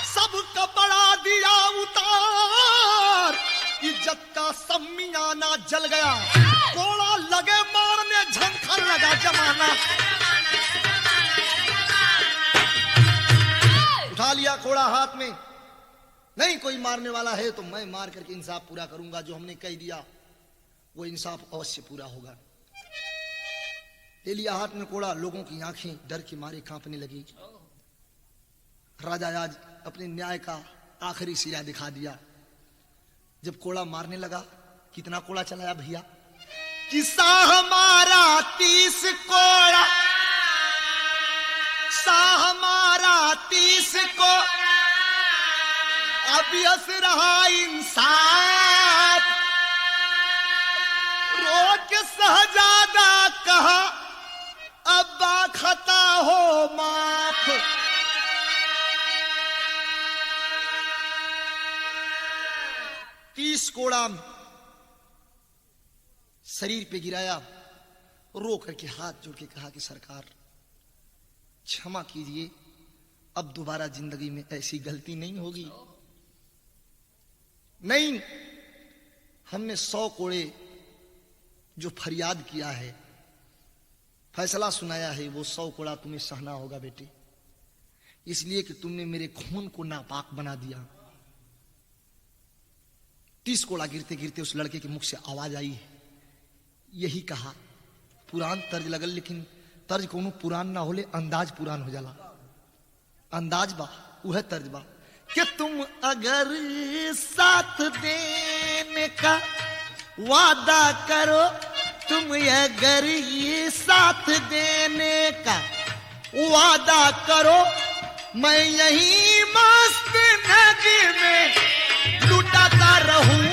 सब कपड़ा दिया उतार। इज्जत का समियाना जल गया, कोड़ा लगे मारने, झंखर लगा जमाना। उठा लिया कोड़ा हाथ में, नहीं कोई मारने वाला है तो मैं मार करके इंसाफ पूरा करूंगा। जो हमने कह दिया वो इंसाफ अवश्य पूरा होगा। ले लिया हाथ में कोड़ा, लोगों की आंखें डर के मारे कांपने लगी। राजा आज अपने न्याय का आखिरी सिरा दिखा दिया। जब कोड़ा मारने लगा, कितना कोड़ा चलाया भैया? किस्सा हमारा 30 कोड़ा, सा हमारा 30 को अब यस रहा इंसाफ। रोक सहजादा कहा अब्बा खता हो माफ। तीस कोड़ा शरीर पे गिराया, रो करके हाथ जोड़ के कहा कि सरकार क्षमा कीजिए, अब दोबारा जिंदगी में ऐसी गलती नहीं होगी। नहीं, हमने 100 कोड़े जो फरियाद किया है, फैसला सुनाया है, वो 100 कोड़ा तुम्हें सहना होगा बेटी, इसलिए कि तुमने मेरे खून को नापाक बना दिया। 30 कोड़ा गिरते गिरते उस लड़के के मुख से आवाज आई है, यही कहा, पुरान तर्ज लगल, लेकिन तर्ज कोनो पुरान ना होले, अंदाज पुरान हो जाला। अंदाज बा वह तर्ज बा कि तुम अगर साथ देने का वादा करो, तुम अगर ये साथ देने का वादा करो, मैं यही मस्त नदी में लुटाता रहूं।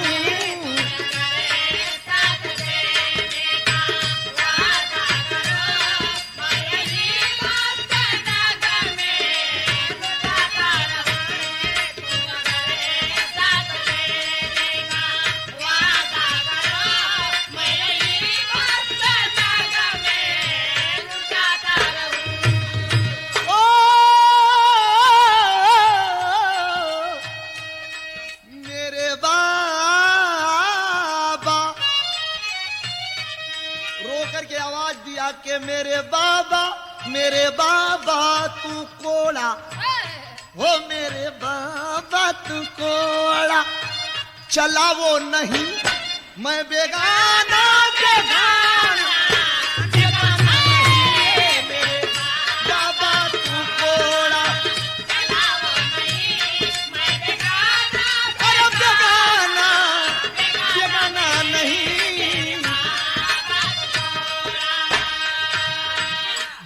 के मेरे बाबा तू कोड़ा, हो मेरे बाबा तू कोड़ा, चला वो नहीं मैं बेगाना बेगाना बेगाना नहीं, मेरे बाबा तू कोड़ा, चला वो नहीं मैं बेगाना बेगाना बेगाना नहीं।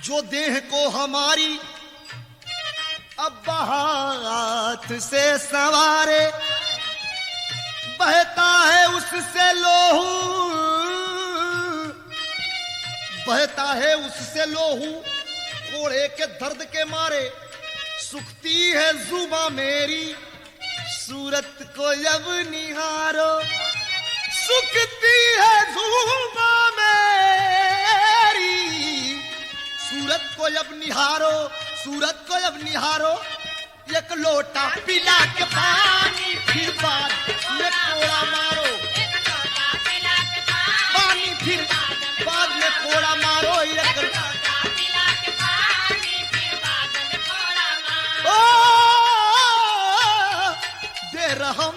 जो देह को हमारी अब हाथ से संवारे, बहता है उससे लोहू, बहता है उससे लोहू, कोड़े के दर्द के मारे सुखती है जुबां मेरी, सूरत को जब निहारो, सुखती है जुबां मेरी, सूरत को जब निहारो, सूरत को जब निहारो, एक लोटा पिला के पानी फिर बाद में कोड़ा मारो, एक लोटा पिला के पानी फिर बाद में कोड़ा मारो, एक लोटा पिला के पानी फिर बाद में कोड़ा मारो। ओ बेरहम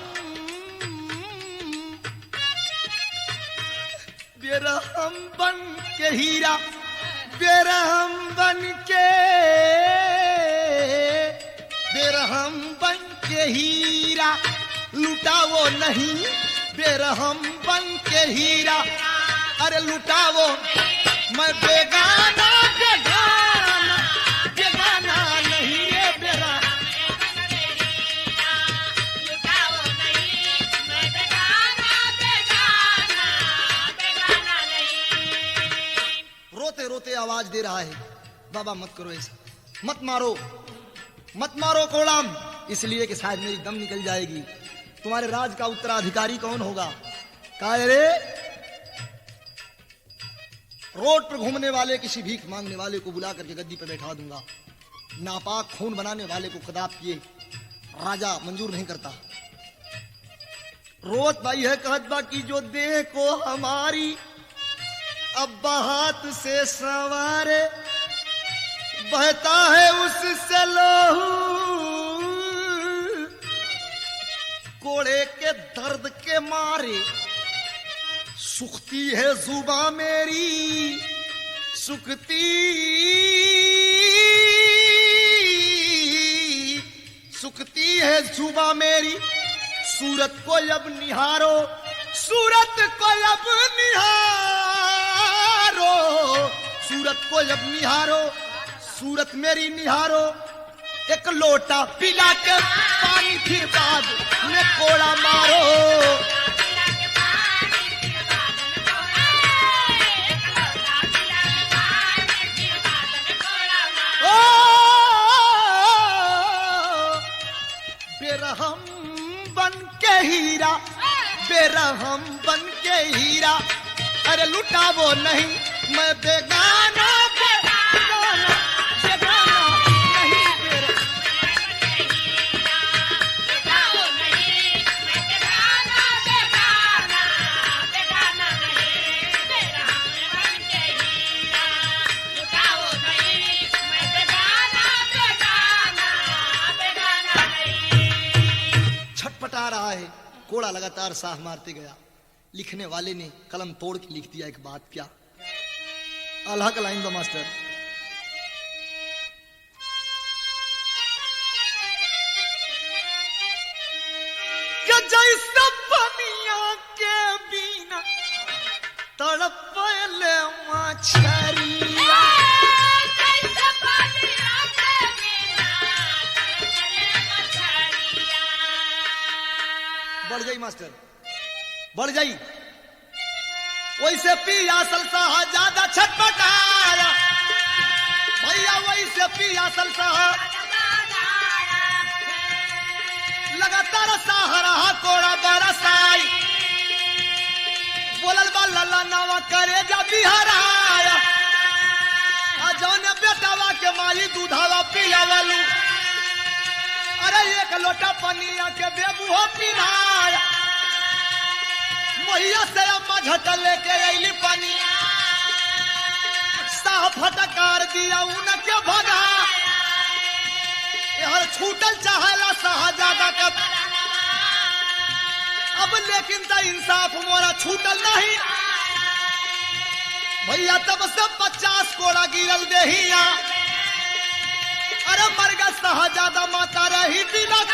बन के हीरा, बेरहम बन के, बेरहम बन के हीरा, लुटाओ नहीं बेरहम बन के हीरा, अरे लुटाओ मैं बेगाना बेगाना बेगाना नहीं, ये बेरहम लुटाओ नहीं मैं बेगाना बेगाना बेगाना नहीं। रोते रोते आवाज दे रहा है, बाबा मत करो ऐसा, मत मारो मत मारो कोड़ाम, इसलिए कि शायद मेरी दम निकल जाएगी। तुम्हारे राज का उत्तराधिकारी कौन होगा? कहा रे, रोड पर घूमने वाले किसी भीख मांगने वाले को बुला करके गद्दी पर बैठा दूंगा, नापाक खून बनाने वाले को कदापि ये राजा मंजूर नहीं करता। रोत भाई है कहत बा कि जो देह को हमारी अब्बा हाथ से संवारे, बहता है उससे लोहू, कोड़े के दर्द के मारे सुखती है जुबां मेरी, सुखती सुखती है जुबां मेरी, सूरत को अब निहारो, सूरत को अब निहारो, सूरत को अब निहारो, सूरत मेरी निहारो, एक लोटा पिला के पानी फिर बाद में कोड़ा मारो। ओ बेरहम बन के हीरा, बेरहम बन के हीरा, अरे लुटावो नहीं मैं बेगाना बेगाना बेगाना नहीं, छटपटा रहा है, कोड़ा लगातार साह मारते गया। लिखने वाले ने कलम तोड़ के लिख दिया एक बात, क्या अल्लाह का लाइन दो मास्टर। कि जैसे पनिया के बिना तड़पले मछरिया, जैसे पनिया के बिना तड़पले मछरिया। बढ़ जाई मास्टर, बढ़ जाई। वैसे पियासल साहा ज्यादा छटपटाया भैया, वैसे पियासल साहा लगातार साहा रहा, कोड़ा बरसाई। बोलल बा लल्ला नवा करे जा बिहाराया, जौने बेटावा के माई दूधावा पियावलू, अरे एक लोटा पनिया के बेबू हो पिनाया। मोहिया से अम्मा झट लेके अइली पनिया, साह फटकार दिया उनके भगा। यहर छूटल चाहेला साहजादा का, अब लेकिन तो इंसाफ मोरा छूटल नहीं भैया। तब से 50 कोड़ा गिरल देहिया, अरे मरगा साहजादा माता रही दिलक।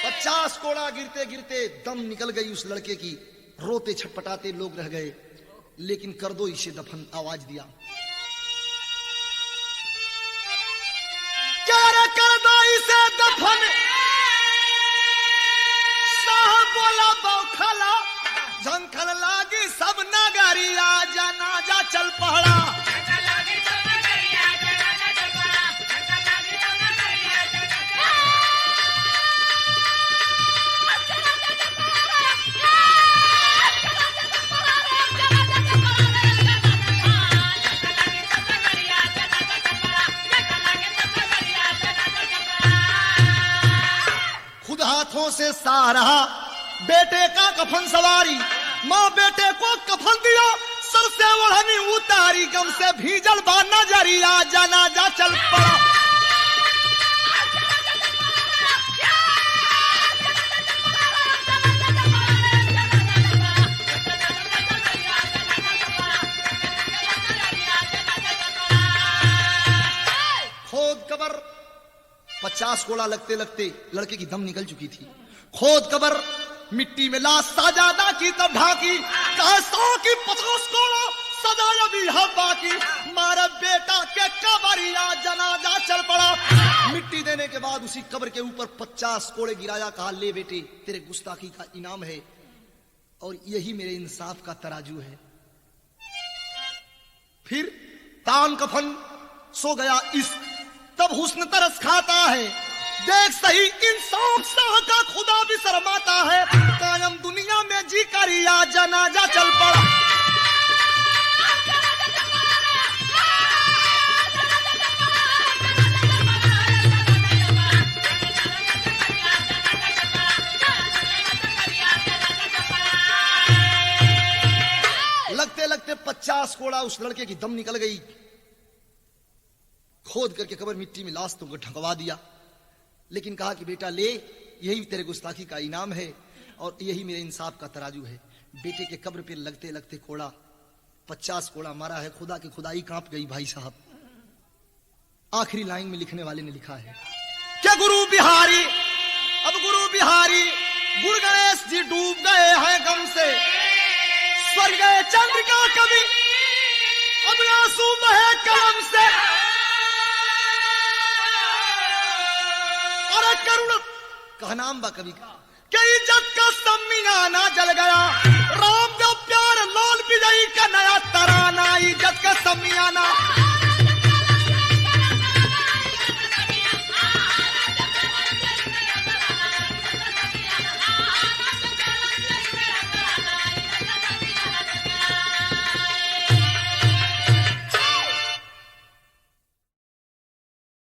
50 कोड़ा गिरते गिरते दम निकल गई उस लड़के की। रोते छटपटाते लोग रह गए, लेकिन कर दो इसे दफन आवाज दिया। क्या रे कर दो इसे दफन, साहब बोला बौखला, झंखन लागी सब नगरिया, जनाजा चल पड़ा। हाथों से सारा बेटे का कफन सवारी, माँ बेटे को कफन दिया, सर से ओढ़नी उतारी, गम से भीजल बा नजरिया, जनाजा चल पड़ा। खोद कबर 50 कोड़ा लगते लगते लड़के की दम निकल चुकी थी। खोद कबर मिट्टी में लाश साजादा की तब ढाकी, कहा 100 की 50 कोड़ा सजाया भी है बाकी, मारा बेटा के कबरिया, जनाजा चल पड़ा। मिट्टी देने के बाद उसी कब्र के ऊपर 50 कोड़े गिराया, कहा ले बेटे तेरे गुस्ताखी का इनाम है, और यही मेरे इंसाफ का तराजू है। फिर तान कफन सो गया इश्क, तब हुस्न तरस खाता है, देख सही इंसान शाह का खुदा भी शर्माता है, कायम दुनिया में जी करिया, जनाजा चल पड़ा। लगते लगते 50 कोड़ा उस लड़के की दम निकल गई। खोद करके कब्र मिट्टी में लाश तुमको ढकवा दिया, लेकिन कहा कि बेटा ले, यही तेरे गुस्ताखी का इनाम है और यही मेरे इंसाफ का तराजू है। बेटे के कब्र पे लगते लगते कोड़ा 50 कोड़ा मारा है, खुदा की खुदाई कांप गई भाई साहब। आखिरी लाइन में लिखने वाले ने लिखा है क्या गुरु बिहारी, अब गुरु बिहारी गुरु गणेश जी डूब गए हैं गम से, स्वर्ग गए चंद्रिका कवि अब आंसू बहे कलम से, और करुण कहा नाम बा कवि का, क्या इज्जत का सम्मियाना जल गया, राम का प्यार लाल विजयी का नया तराना, इज्जत का सम्मियाना